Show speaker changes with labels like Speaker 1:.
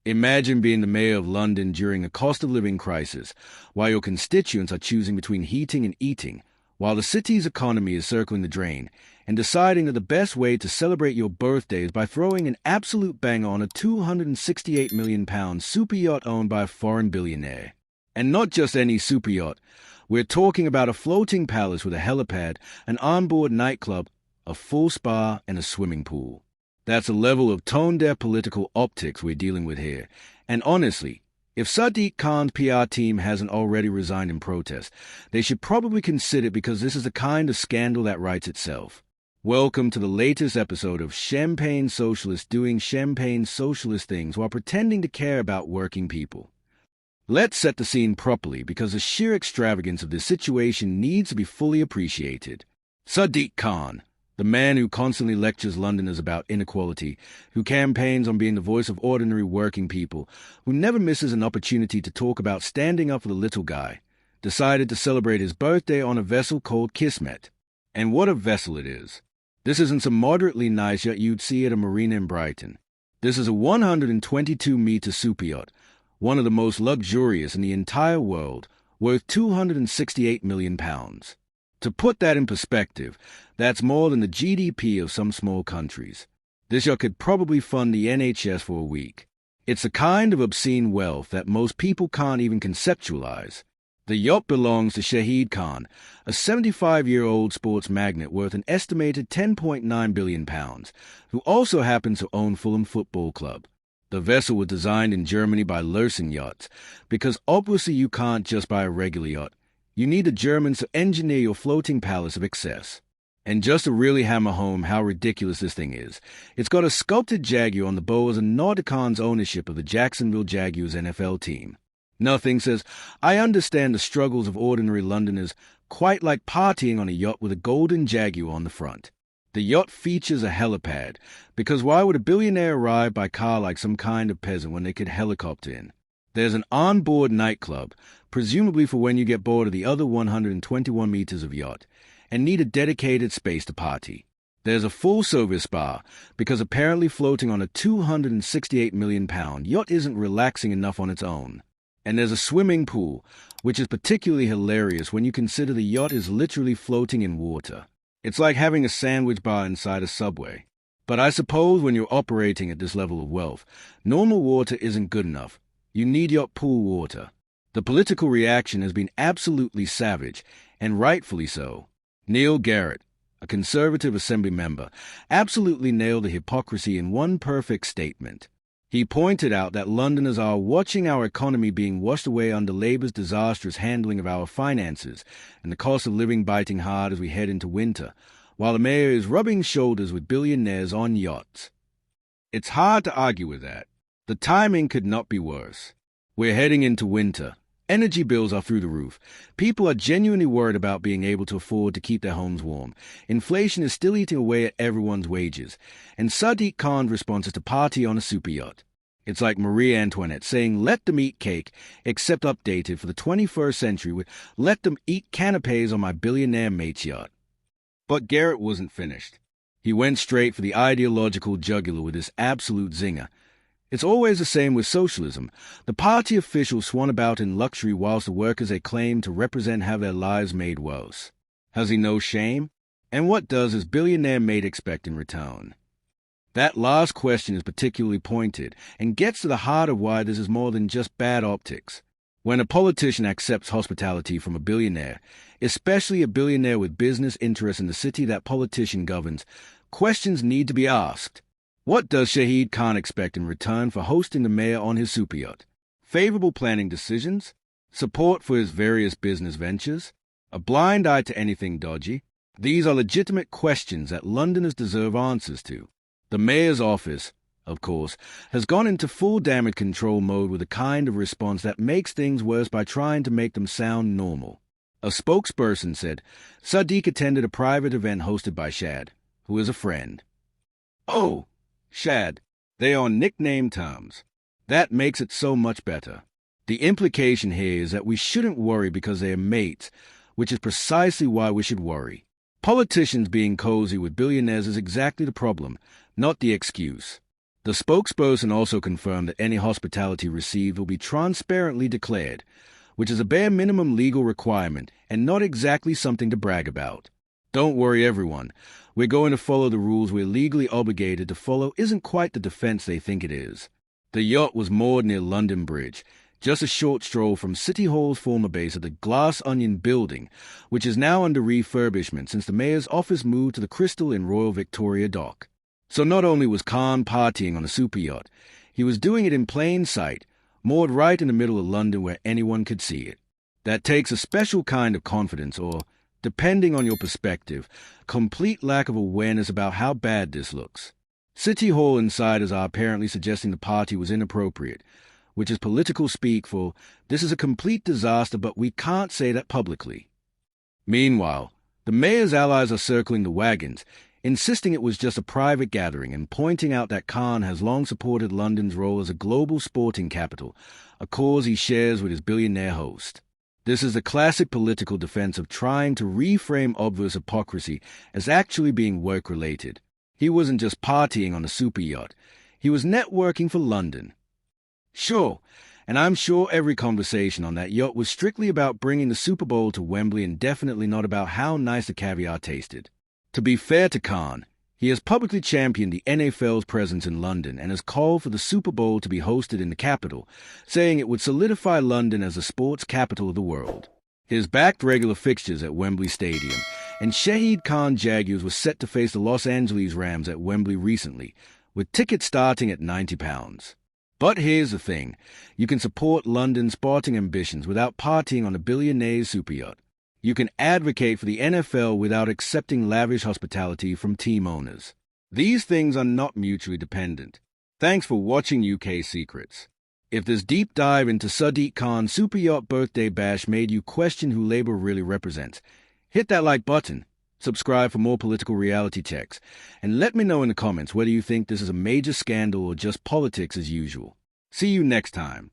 Speaker 1: Imagine being the mayor of London during a cost-of-living crisis, while your constituents are choosing between heating and eating, while the city's economy is circling the drain, and deciding that the best way to celebrate your birthday is by throwing an absolute banger on a £268 million super yacht owned by a foreign billionaire. And not just any super yacht. We're talking about a floating palace with a helipad, an onboard nightclub, a full spa, and a swimming pool. That's a level of tone-deaf political optics we're dealing with here. And honestly, if Sadiq Khan's PR team hasn't already resigned in protest, they should probably consider it, because this is the kind of scandal that writes itself. Welcome to the latest episode of Champagne Socialists doing champagne socialist things while pretending to care about working people. Let's set the scene properly, because the sheer extravagance of this situation needs to be fully appreciated. Sadiq Khan, the man who constantly lectures Londoners about inequality, who campaigns on being the voice of ordinary working people, who never misses an opportunity to talk about standing up for the little guy, decided to celebrate his birthday on a vessel called Kismet. And what a vessel it is. This isn't some moderately nice yacht you'd see at a marina in Brighton. This is a 122-meter super yacht, one of the most luxurious in the entire world, worth £268 million. To put that in perspective, that's more than the GDP of some small countries. This yacht could probably fund the NHS for a week. It's the kind of obscene wealth that most people can't even conceptualize. The yacht belongs to Shahid Khan, a 75-year-old sports magnate worth an estimated £10.9 billion, who also happens to own Fulham Football Club. The vessel was designed in Germany by Resigned Yachts, because obviously you can't just buy a regular yacht. You need the Germans to engineer your floating palace of excess. And just to really hammer home how ridiculous this thing is, it's got a sculpted Jaguar on the bow as a nod to Khan's ownership of the Jacksonville Jaguars NFL team. Nothing says, I understand the struggles of ordinary Londoners, quite like partying on a yacht with a golden Jaguar on the front. The yacht features a helipad, because why would a billionaire arrive by car like some kind of peasant when they could helicopter in? There's an onboard nightclub, presumably for when you get bored of the other 121 meters of yacht, and need a dedicated space to party. There's a full-service spa, because apparently floating on a £268 million yacht isn't relaxing enough on its own. And there's a swimming pool, which is particularly hilarious when you consider the yacht is literally floating in water. It's like having a sandwich bar inside a subway. But I suppose when you're operating at this level of wealth, normal water isn't good enough. You need yacht pool water. The political reaction has been absolutely savage, and rightfully so. Neil Garrett, a Conservative Assembly member, absolutely nailed the hypocrisy in one perfect statement. He pointed out that Londoners are watching our economy being washed away under Labour's disastrous handling of our finances and the cost of living biting hard as we head into winter, while the mayor is rubbing shoulders with billionaires on yachts. It's hard to argue with that. The timing could not be worse. We're heading into winter. Energy bills are through the roof. People are genuinely worried about being able to afford to keep their homes warm. Inflation is still eating away at everyone's wages. And Sadiq Khan's response is to party on a super yacht. It's like Marie Antoinette saying, let them eat cake, except updated for the 21st century with, let them eat canapes on my billionaire mate's yacht. But Garrett wasn't finished. He went straight for the ideological jugular with this absolute zinger. It's always the same with socialism. The party officials swan about in luxury whilst the workers they claim to represent have their lives made worse. Has he no shame? And what does his billionaire mate expect in return? That last question is particularly pointed and gets to the heart of why this is more than just bad optics. When a politician accepts hospitality from a billionaire, especially a billionaire with business interests in the city that politician governs, questions need to be asked. What does Shahid Khan expect in return for hosting the mayor on his super yacht? Favorable planning decisions? Support for his various business ventures? A blind eye to anything dodgy? These are legitimate questions that Londoners deserve answers to. The mayor's office, of course, has gone into full damage control mode with a kind of response that makes things worse by trying to make them sound normal. A spokesperson said, Sadiq attended a private event hosted by Shad, who is a friend. Oh! Shad, they are on nickname terms. That makes it so much better. The implication here is that we shouldn't worry because they are mates, which is precisely why we should worry. Politicians being cozy with billionaires is exactly the problem, not the excuse. The spokesperson also confirmed that any hospitality received will be transparently declared, which is a bare minimum legal requirement and not exactly something to brag about. Don't worry, everyone. We're going to follow the rules we're legally obligated to follow isn't quite the defense they think it is. The yacht was moored near London Bridge, just a short stroll from City Hall's former base at the Glass Onion building, which is now under refurbishment since the mayor's office moved to the Crystal in Royal Victoria Dock. So not only was Khan partying on a super yacht, he was doing it in plain sight, moored right in the middle of London where anyone could see it. That takes a special kind of confidence or, depending on your perspective, complete lack of awareness about how bad this looks. City Hall insiders are apparently suggesting the party was inappropriate, which is political speak for, this is a complete disaster but we can't say that publicly. Meanwhile, the mayor's allies are circling the wagons, insisting it was just a private gathering and pointing out that Khan has long supported London's role as a global sporting capital, a cause he shares with his billionaire host. This is the classic political defense of trying to reframe obvious hypocrisy as actually being work-related. He wasn't just partying on a super yacht, he was networking for London. Sure, and I'm sure every conversation on that yacht was strictly about bringing the Super Bowl to Wembley and definitely not about how nice the caviar tasted. To be fair to Khan, he has publicly championed the NFL's presence in London and has called for the Super Bowl to be hosted in the capital, saying it would solidify London as the sports capital of the world. He has backed regular fixtures at Wembley Stadium, and Shahid Khan Jaguars was set to face the Los Angeles Rams at Wembley recently, with tickets starting at £90. But here's the thing, you can support London's sporting ambitions without partying on a billionaire's super yacht. You can advocate for the NFL without accepting lavish hospitality from team owners. These things are not mutually dependent. Thanks for watching UK Secrets. If this deep dive into Sadiq Khan's super yacht birthday bash made you question who Labour really represents, hit that like button, subscribe for more political reality checks, and let me know in the comments whether you think this is a major scandal or just politics as usual. See you next time.